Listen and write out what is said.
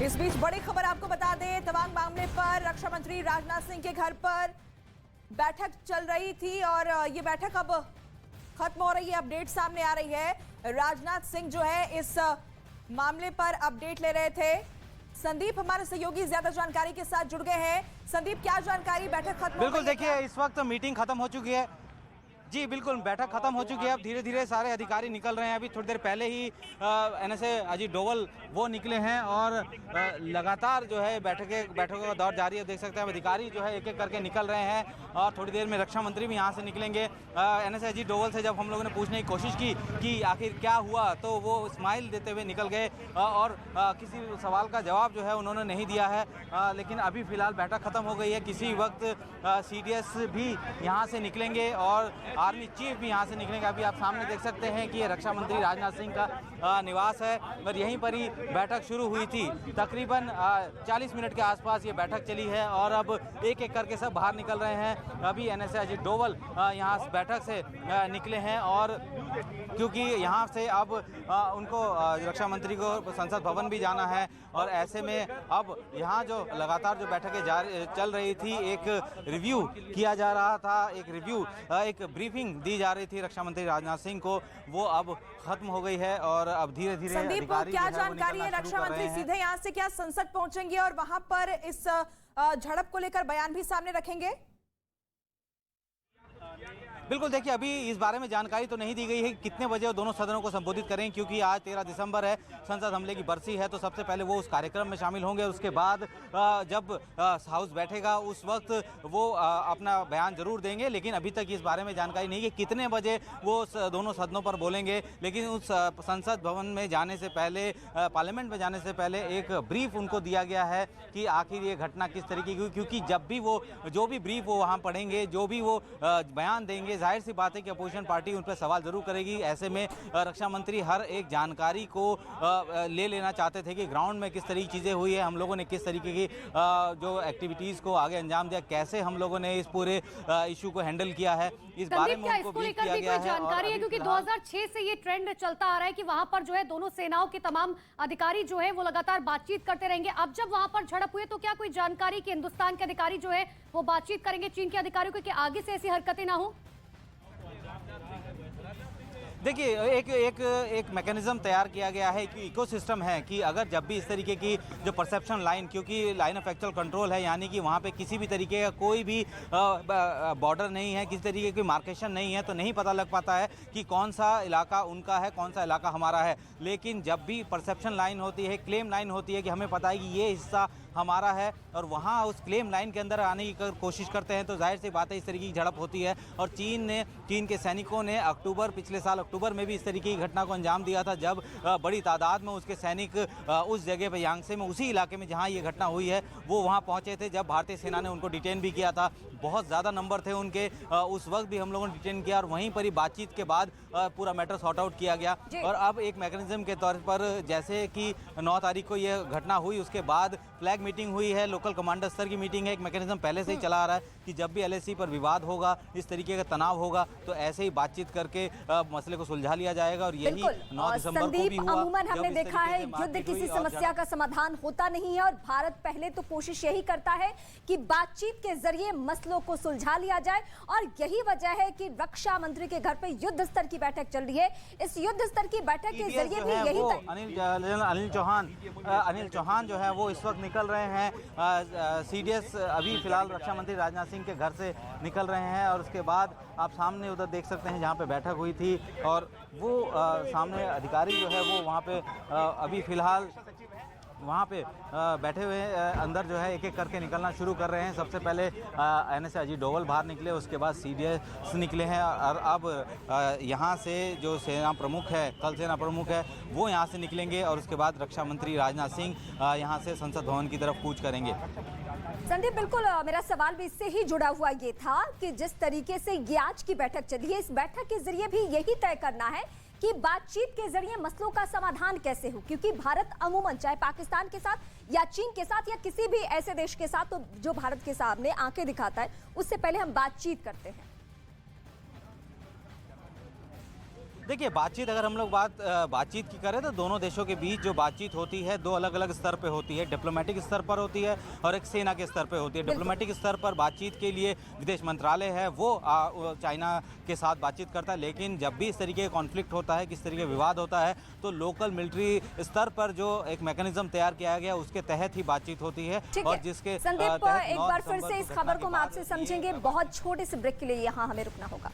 इस बीच बड़ी खबर आपको बता दें, तवांग मामले पर रक्षा मंत्री राजनाथ सिंह के घर पर बैठक चल रही थी और ये बैठक अब खत्म हो रही है। अपडेट सामने आ रही है। राजनाथ सिंह जो है इस मामले पर अपडेट ले रहे थे। संदीप हमारे सहयोगी ज्यादा जानकारी के साथ जुड़ गए हैं। संदीप, क्या जानकारी? बैठक खत्म? बिल्कुल, देखिए इस वक्त मीटिंग खत्म हो चुकी है। जी बिल्कुल, बैठक खत्म हो चुकी है। अब धीरे धीरे सारे अधिकारी निकल रहे हैं। अभी थोड़ी देर पहले ही एनएसए अजीत डोवल वो निकले हैं और लगातार जो है बैठकों का दौर जारी है। देख सकते हैं अधिकारी जो है एक एक करके निकल रहे हैं और थोड़ी देर में रक्षा मंत्री भी यहाँ से निकलेंगे। एनएसए अजीत डोवल से जब हम लोगों ने पूछने की कोशिश की कि आखिर क्या हुआ, तो वो स्माइल देते हुए निकल गए और किसी सवाल का जवाब जो है उन्होंने नहीं दिया है। लेकिन अभी फिलहाल बैठक खत्म हो गई है। किसी वक्त सीडीएस भी यहाँ से निकलेंगे और आर्मी चीफ भी यहाँ से निकलेंगे। अभी आप सामने देख सकते हैं कि ये रक्षा मंत्री राजनाथ सिंह का निवास है और यहीं पर ही बैठक शुरू हुई थी। तकरीबन 40 मिनट के आसपास ये बैठक चली है और अब एक एक करके सब बाहर निकल रहे हैं। अभी एनएसए अजीत डोवल यहाँ बैठक से निकले हैं और क्योंकि यहाँ से अब उनको रक्षा मंत्री को संसद भवन भी जाना है और ऐसे में अब यहाँ जो लगातार जो बैठकें चल रही थी, एक रिव्यू किया जा रहा था, एक ब्रीफिंग दी जा रही थी रक्षा मंत्री राजनाथ सिंह को, वो अब खत्म हो गई है और अब धीरे धीरे संदीप, क्या जानकारी है? रक्षा मंत्री सीधे यहाँ से क्या संसद पहुंचेंगे और वहां पर इस झड़प को लेकर बयान भी सामने रखेंगे? बिल्कुल, देखिए अभी इस बारे में जानकारी तो नहीं दी गई है कि कितने बजे वो दोनों सदनों को संबोधित करें, क्योंकि आज 13 दिसंबर है, संसद हमले की बरसी है, तो सबसे पहले वो उस कार्यक्रम में शामिल होंगे और उसके बाद जब हाउस बैठेगा उस वक्त वो अपना बयान जरूर देंगे। लेकिन अभी तक इस बारे में जानकारी नहीं कि कितने बजे वो दोनों सदनों पर बोलेंगे। लेकिन उस संसद भवन में जाने से पहले, पार्लियामेंट में जाने से पहले एक ब्रीफ उनको दिया गया है कि आखिर ये घटना किस तरीके की, क्योंकि जब भी वो जो भी ब्रीफ वो वहाँ पढ़ेंगे, जो भी वो बयान देंगे, जाहिर सी बात है कि अपोजिशन पार्टी उन पर सवाल जरूर करेगी। ऐसे में रक्षा मंत्री हर एक जानकारी को ले लेना चाहते थे कि ग्राउंड में किस तरीके की चीज़ें हुई है, हम लोगों ने किस तरीके की जो एक्टिविटीज़ को आगे अंजाम दिया, कैसे हम लोगों ने इस पूरे इशू को हैंडल किया है, इस बारे में उनको ब्रीफ किया गया है। जानकारी है क्योंकि 2006 से ये ट्रेंड चलता आ रहा है कि वहां पर जो है दोनों सेनाओं के तमाम अधिकारी जो है वो लगातार बातचीत करते रहेंगे। अब जब वहां पर झड़प हुई तो क्या कोई जानकारी कि हिंदुस्तान के अधिकारी जो है वो बातचीत करेंगे चीन के अधिकारियों की आगे से ऐसी हरकतें ना हो? देखिए एक मैकेनिज्म तैयार किया गया है कि इकोसिस्टम है कि अगर जब भी इस तरीके की जो परसेप्शन लाइन, क्योंकि लाइन ऑफ एक्चुअल कंट्रोल है, यानी कि वहाँ पे किसी भी तरीके का कोई भी बॉर्डर नहीं है, किसी तरीके की मार्केशन नहीं है, तो नहीं पता लग पाता है कि कौन सा इलाका उनका है, कौन सा इलाका हमारा है। लेकिन जब भी परसेप्शन लाइन होती है, क्लेम लाइन होती है कि हमें पता है कि ये हिस्सा हमारा है और वहाँ उस क्लेम लाइन के अंदर आने की कोशिश करते हैं, तो जाहिर सी बात है इस तरीके की झड़प होती है। और चीन के सैनिकों ने पिछले साल अक्टूबर में भी इस तरीके की घटना को अंजाम दिया था, जब बड़ी तादाद में उसके सैनिक उस जगह पर यांगसे में, उसी इलाके में जहाँ ये घटना हुई है, वो वहाँ पहुँचे थे, जब भारतीय सेना ने उनको डिटेन भी किया था। बहुत ज़्यादा नंबर थे उनके, उस वक्त भी हम लोगों ने डिटेन किया और वहीं पर ही बातचीत के बाद पूरा मैटर सॉर्ट आउट किया गया। और अब एक मैकेनिज्म के तौर पर, जैसे कि 9 तारीख को यह घटना हुई, उसके बाद फ्लैग मीटिंग हुई है, लोकल कमांडर स्तर की मीटिंग है। एक मैकेनिज्म पहले से ही चला आ रहा है कि जब भी एलएसी पर विवाद होगा, इस तरीके का तनाव होगा, तो ऐसे ही बातचीत करके मसले को सुलझा लिया जाएगा। और यही 9 दिसंबर को भी हुआ। अमूमन हमने देखा है युद्ध किसी समस्या का समाधान होता नहीं है और भारत पहले तो कोशिश यही करता है कि बातचीत के जरिए मसलों को सुलझा लिया जाए और यही वजह है कि रक्षा मंत्री के घर पे युद्ध स्तर की बैठक चल रही है। इस युद्ध स्तर की बैठक के जरिए भी यही अनिल चौहान जो है वो इस वक्त निकल रहे हैं। सीडीएस अभी फिलहाल रक्षा मंत्री राजनाथ सिंह के घर से निकल रहे हैं और उसके बाद आप सामने उधर देख सकते हैं जहाँ पे बैठक हुई थी और वो सामने अधिकारी जो है वो वहाँ पे अभी फिलहाल वहाँ पे बैठे हुए अंदर जो है एक एक करके निकलना शुरू कर रहे हैं। सबसे पहले एनएसए अजीत डोवल बाहर निकले, उसके बाद सीडीएस निकले हैं और अब यहाँ से जो सेना प्रमुख है, थल सेना प्रमुख है, वो यहाँ से निकलेंगे और उसके बाद रक्षा मंत्री राजनाथ सिंह यहाँ से संसद भवन की तरफ कूच करेंगे। संदीप, बिल्कुल मेरा सवाल भी इससे ही जुड़ा हुआ ये था कि जिस तरीके से ये आज की बैठक चली है, इस बैठक के जरिए भी यही तय करना है कि बातचीत के जरिए मसलों का समाधान कैसे हो, क्योंकि भारत अमूमन चाहे पाकिस्तान के साथ या चीन के साथ या किसी भी ऐसे देश के साथ, तो जो भारत के सामने आंखें दिखाता है उससे पहले हम बातचीत करते हैं। देखिए, बातचीत अगर हम लोग बातचीत की करें तो दोनों देशों के बीच जो बातचीत होती है दो अलग अलग स्तर पे होती है। डिप्लोमेटिक स्तर पर होती है और एक सेना के स्तर पे होती है। डिप्लोमेटिक स्तर पर बातचीत के लिए विदेश मंत्रालय है वो चाइना के साथ बातचीत करता है, लेकिन जब भी इस तरीके का कॉन्फ्लिक्ट होता है, किस तरीके का विवाद होता है, तो लोकल मिलिट्री स्तर पर जो एक मैकेनिज्म तैयार किया गया उसके तहत ही बातचीत होती है। और जिसके संदीप, एक बार फिर से इस खबर को हम आपसे समझेंगे। बहुत छोटे से ब्रेक के लिए यहाँ हमें रुकना होगा।